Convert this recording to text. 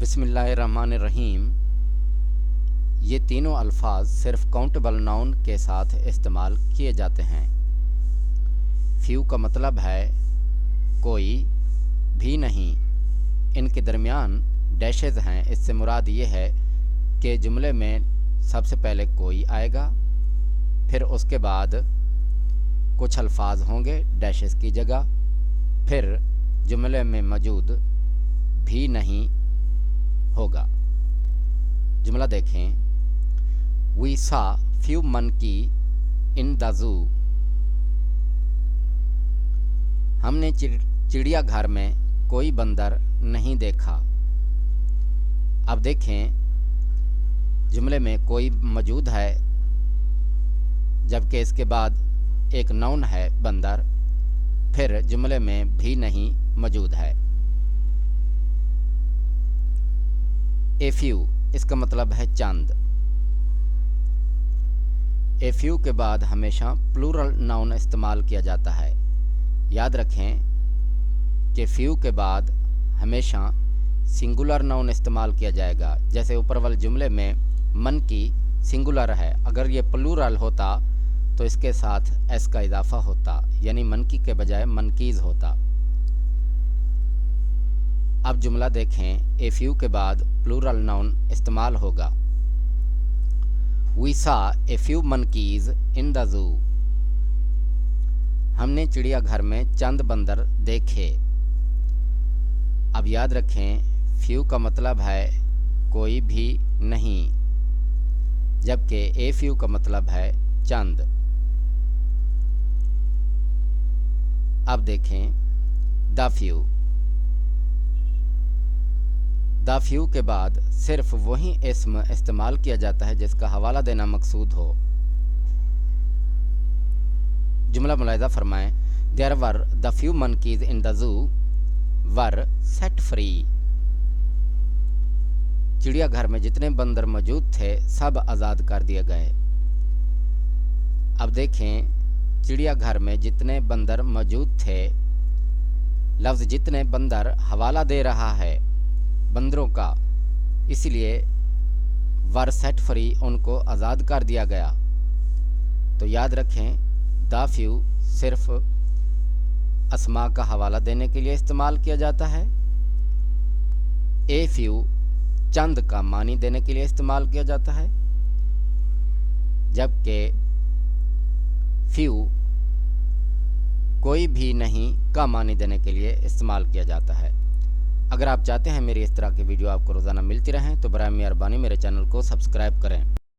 बिस्मिल्लाहिर्रहमानिर्रहीम। ये तीनों अल्फाज सिर्फ काउंटेबल नाउन के साथ इस्तेमाल किए जाते हैं। फ्यू का मतलब है कोई भी नहीं। इनके दरमियान डैशेज हैं। इससे मुराद ये है कि जुमले में सबसे पहले कोई आएगा, फिर उसके बाद कुछ अल्फाज होंगे डैशेज की जगह, फिर जुमले में मौजूद भी नहीं होगा। जुमला देखें। We saw few monkey in the zoo. हमने चिड़िया घर में कोई बंदर नहीं देखा। अब देखें, जुमले में कोई मौजूद है, जबकि इसके बाद एक नाउन है बंदर, फिर जुमले में भी नहीं मौजूद है। ए फ्यू, इसका मतलब है चंद। ए फ्यू के बाद हमेशा प्लूरल नाउन इस्तेमाल किया जाता है। याद रखें कि फ्यू के बाद हमेशा सिंगुलर नाउन इस्तेमाल किया जाएगा। जैसे ऊपर वाले जुमले में मन की सिंगुलर है, अगर ये प्लूरल होता तो इसके साथ एस का इजाफा होता, यानी मनकी के बजाय मनकीज होता। अब जुमला देखें। ए फ्यू के बाद प्लूरल नाउन इस्तेमाल होगा। We saw a few monkeys in the zoo. हमने चिड़िया घर में चंद बंदर देखे। अब याद रखें, फ्यू का मतलब है कोई भी नहीं, जबकि ए फ्यू का मतलब है चंद। अब देखें द फ्यू। द फ्यू के बाद सिर्फ वही इस्म इस्तेमाल किया जाता है जिसका हवाला देना मकसूद हो। जुमला मुलाहिजा फरमाएं। There were the few monkeys in the zoo were set free. चिड़िया घर में जितने बंदर मौजूद थे सब आज़ाद कर दिए गए। अब देखें, चिड़िया घर में जितने बंदर मौजूद थे, लफ्ज़ जितने बंदर हवाला दे रहा है बंदरों का, इसलिए वर सेट फ्री, उनको आज़ाद कर दिया गया। तो याद रखें, द फ्यू सिर्फ अस्मा का हवाला देने के लिए इस्तेमाल किया जाता है। ए फ्यू चंद का मानी देने के लिए इस्तेमाल किया जाता है, जबकि फ्यू कोई भी नहीं का मानी देने के लिए इस्तेमाल किया जाता है। अगर आप चाहते हैं मेरी इस तरह की वीडियो आपको रोज़ाना मिलती रहें तो बराए मेहरबानी मेरे चैनल को सब्सक्राइब करें।